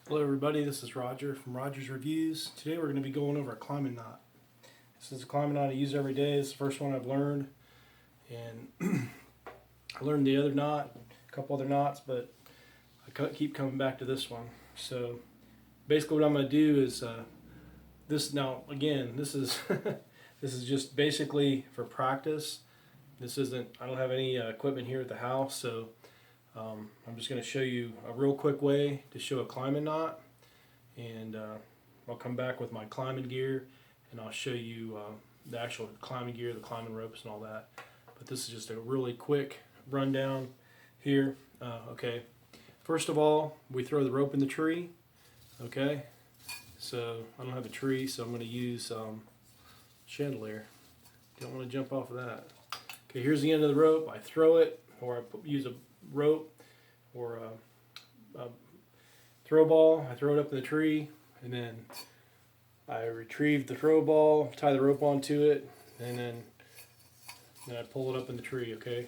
Hello everybody, this is Roger from Roger's Reviews. Today we're going to be going over a climbing knot. This is a climbing knot I use every day. It's the first one I've learned. And I learned the other knot, a couple other knots, but I keep coming back to this one. So basically what I'm going to do is this now again, this is this is just basically for practice. This isn't, I don't have any equipment here at the house, so I'm just going to show you a real quick way to show a climbing knot, and I'll come back with my climbing gear and I'll show you the actual climbing gear, the climbing ropes and all that. But this is just a really quick rundown here. Okay, first of all, we throw the rope in the tree. Okay, so I don't have a tree, so I'm going to use chandelier. Don't want to jump off of that. Okay, here's the end of the rope. I throw it, or I use a rope or a throw ball. I throw it up in the tree, and then I retrieve the throw ball, tie the rope onto it, and then I pull it up in the tree. Okay,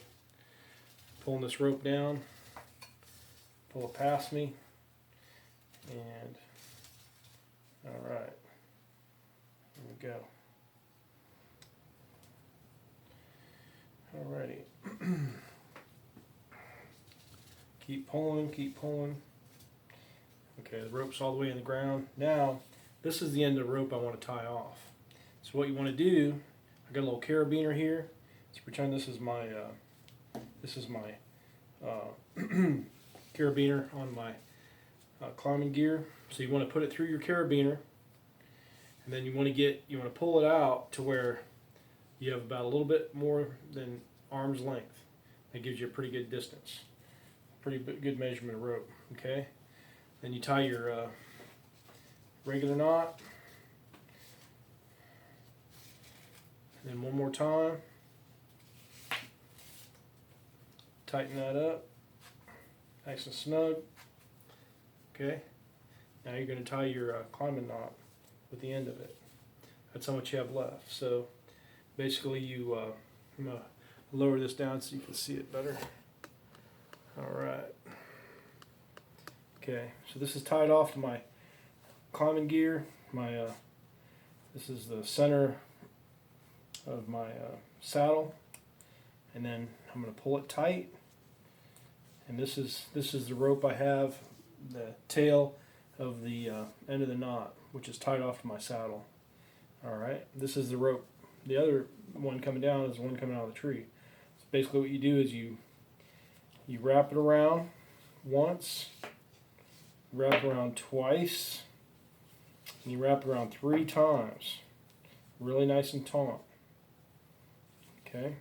pulling this rope down, pull it past me, and all right, here we go. Alrighty. Keep pulling, keep pulling. Okay, the rope's all the way in the ground. Now, this is the end of the rope I want to tie off. So what you want to do, I got a little carabiner here. Let's pretend this is my carabiner on my climbing gear. So you want to put it through your carabiner, and then you want to pull it out to where you have about a little bit more than arm's length. That gives you a pretty good distance. Pretty good measurement of rope. Okay, then you tie your regular knot, and then one more time, tighten that up nice and snug. Okay, now you're going to tie your climbing knot with the end of it. That's how much you have left. So basically you I'm going to lower this down so you can see it better. Alright. Okay, so this is tied off to my climbing gear. This is the center of my saddle, and then I'm going to pull it tight. And this is the rope I have, the tail of the end of the knot, which is tied off to my saddle. Alright, this is the rope. The other one coming down is the one coming out of the tree. So basically what you do is you wrap it around once, wrap it around twice, and you wrap it around 3 times. Really nice and taut. Okay.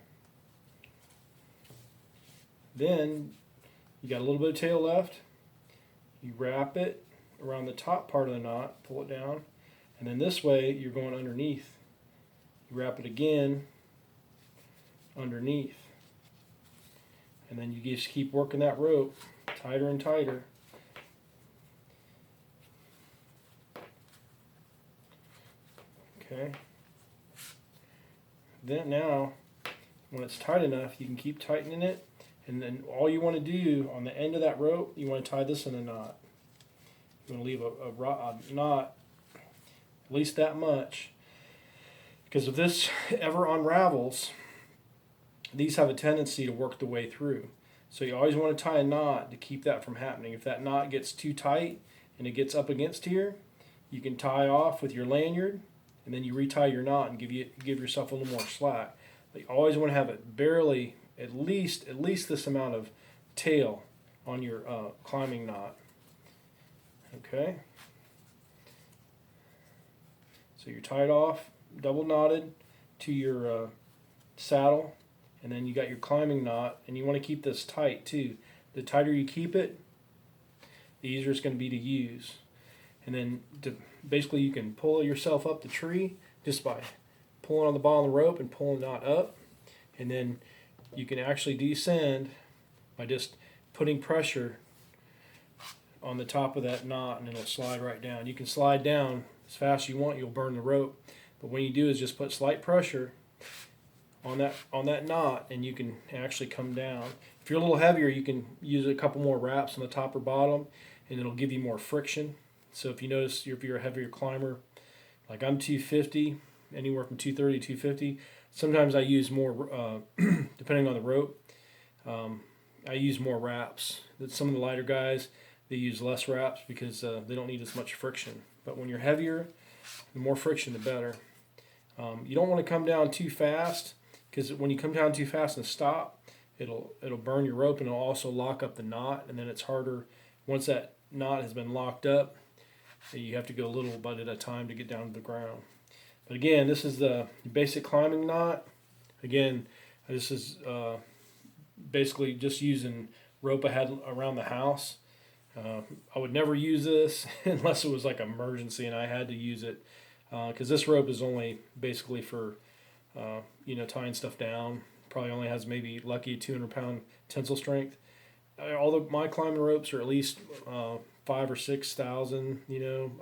Then you got a little bit of tail left. You wrap it around the top part of the knot, pull it down, and then this way you're going underneath. You wrap it again underneath. And then you just keep working that rope tighter and tighter. Okay. Then now, when it's tight enough, you can keep tightening it. And then all you want to do on the end of that rope, you want to tie this in a knot. You want to leave a knot at least that much. Because if this ever unravels, these have a tendency to work the way through. So you always want to tie a knot to keep that from happening. If that knot gets too tight and it gets up against here, you can tie off with your lanyard, and then you retie your knot and give yourself a little more slack. But you always want to have it barely, at least this amount of tail on your climbing knot. Okay. So you're tied off, double knotted to your saddle. And then you got your climbing knot, and you want to keep this tight too. The tighter you keep it, the easier it's going to be to use. And then basically you can pull yourself up the tree just by pulling on the ball of the rope and pulling the knot up. And then you can actually descend by just putting pressure on the top of that knot, and it'll slide right down. You can slide down as fast as you want, you'll burn the rope. But what you do is just put slight pressure on that knot, and you can actually come down. If you're a little heavier, you can use a couple more wraps on the top or bottom, and it'll give you more friction. So if you notice, if you're a heavier climber, like I'm 250, anywhere from 230 to 250. Sometimes I use more, depending on the rope. I use more wraps. Some of the lighter guys, they use less wraps because they don't need as much friction. But when you're heavier, the more friction, the better. You don't want to come down too fast, because when you come down too fast and stop, it'll burn your rope, and it'll also lock up the knot, and then it's harder. Once that knot has been locked up, you have to go a little bit at a time to get down to the ground. But again, this is the basic climbing knot. Again, this is basically just using rope I had around the house. I would never use this unless it was like an emergency and I had to use it, because this rope is only basically for tying stuff down. Probably only has maybe lucky 200-pound tensile strength. My climbing ropes are at least 5,000 or 6,000.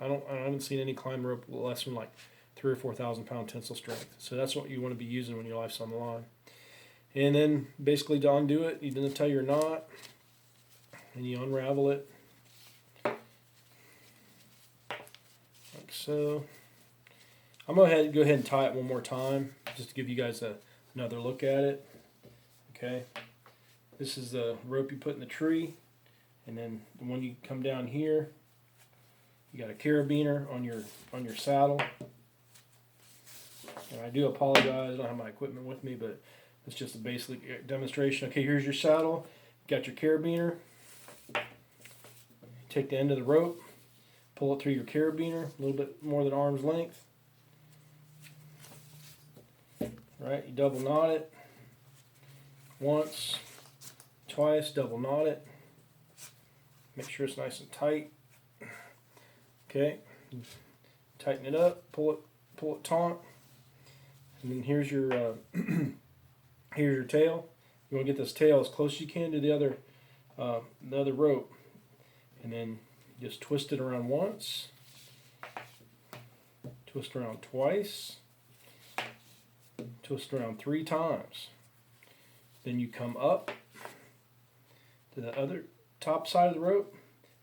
I haven't seen any climbing rope less than like 3,000 or 4,000 pound tensile strength. So that's what you want to be using when your life's on the line. And then basically to undo it, you then tie your knot and you unravel it like so. I'm going to go ahead and tie it one more time just to give you guys another look at it. Okay. This is the rope you put in the tree, and then when you come down here, you got a carabiner on your saddle. And I do apologize, I don't have my equipment with me, but it's just a basic demonstration. Okay, here's your saddle. You got your carabiner. Take the end of the rope, pull it through your carabiner, a little bit more than arm's length. Right, you double knot it once, twice, double knot it. Make sure it's nice and tight. Okay, tighten it up, pull it taut, and then here's your here's your tail. You want to get this tail as close as you can to the other rope, and then just twist it around once, twist around twice, twist around 3 times. Then you come up to the other top side of the rope,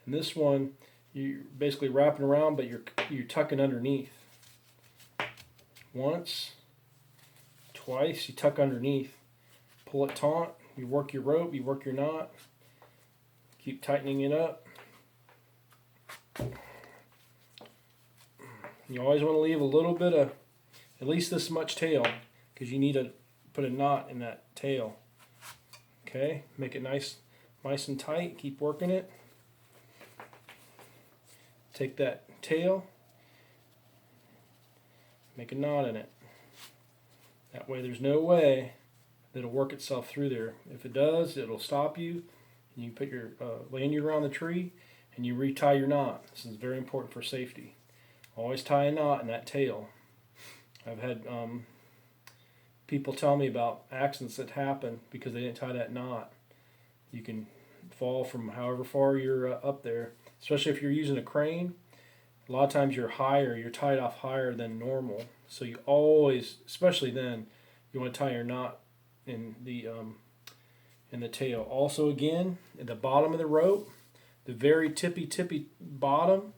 and this one you're basically wrapping around, but you're tucking underneath. Once, twice, you tuck underneath, pull it taut, you work your rope, you work your knot, keep tightening it up. You always want to leave a little bit of, at least this much tail, because you need to put a knot in that tail. Okay, make it nice and tight, keep working it. Take that tail, make a knot in it. That way there's no way that it'll work itself through there. If it does, it'll stop you, and you put your lanyard around the tree, and you retie your knot. This is very important for safety. Always tie a knot in that tail. I've had people tell me about accidents that happen because they didn't tie that knot. You can fall from however far you're up there, especially if you're using a crane. A lot of times you're tied off higher than normal. So you always, especially then, you want to tie your knot in the tail. Also, again, at the bottom of the rope, the very tippy bottom,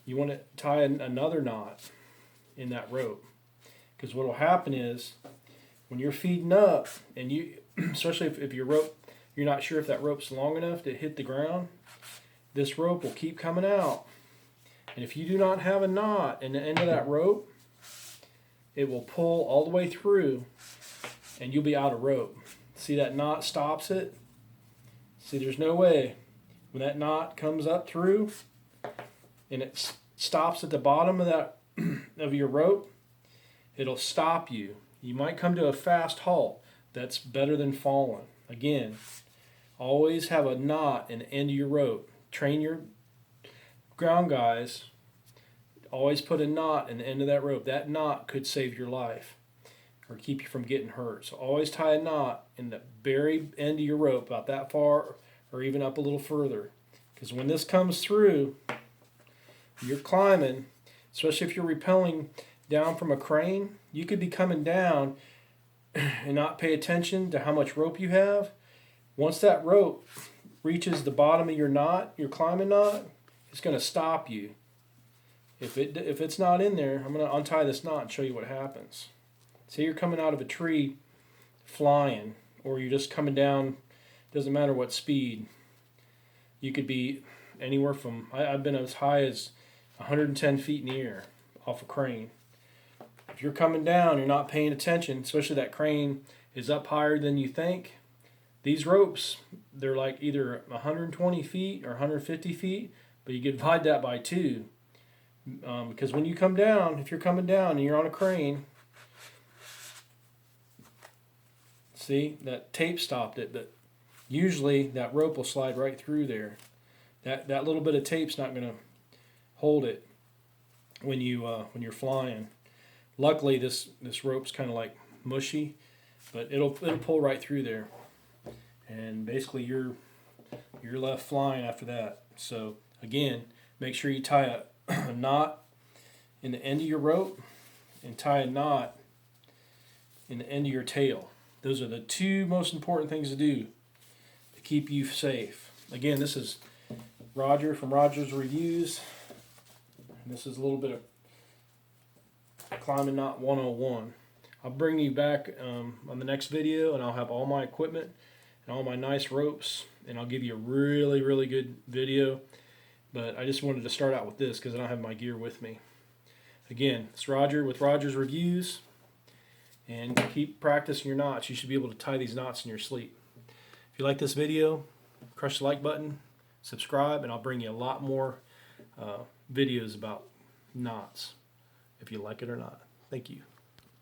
you want to tie another knot in that rope. Because what will happen is, when you're feeding up, and you, especially if your rope, you're not sure if that rope's long enough to hit the ground, this rope will keep coming out. And if you do not have a knot in the end of that rope, it will pull all the way through, and you'll be out of rope. See, that knot stops it? See, there's no way. When that knot comes up through, and it stops at the bottom of that of your rope, it'll stop you. You might come to a fast halt. That's better than falling. Again, always have a knot in the end of your rope. Train your ground guys. Always put a knot in the end of that rope. That knot could save your life or keep you from getting hurt. So always tie a knot in the very end of your rope, about that far or even up a little further. Because when this comes through, you're climbing, especially if you're rappelling down from a crane, you could be coming down and not pay attention to how much rope you have. Once that rope reaches the bottom of your knot, your climbing knot, it's going to stop you. If it's not in there, I'm going to untie this knot and show you what happens. Say you're coming out of a tree flying, or you're just coming down, doesn't matter what speed. You could be anywhere from, I've been as high as 110 feet in the air off a crane. If you're coming down, you're not paying attention, especially that crane is up higher than you think. These ropes, they're like either 120 feet or 150 feet, but you could divide that by 2. Because when you come down, if you're coming down and you're on a crane, see, that tape stopped it, but usually that rope will slide right through there. That little bit of tape's not going to hold it when you're flying. Luckily, this rope's kind of like mushy, but it'll pull right through there, and basically you're left flying after that. So again, make sure you tie a knot in the end of your rope and tie a knot in the end of your tail. Those are the 2 most important things to do to keep you safe. Again, this is Roger from Roger's Reviews. And this is a little bit of Climbing Knot 101. I'll bring you back on the next video, and I'll have all my equipment and all my nice ropes, and I'll give you a really, really good video. But I just wanted to start out with this because I don't have my gear with me. Again, it's Roger with Roger's Reviews, and keep practicing your knots. You should be able to tie these knots in your sleep. If you like this video, crush the like button, subscribe, and I'll bring you a lot more videos about knots, if you like it or not. Thank you.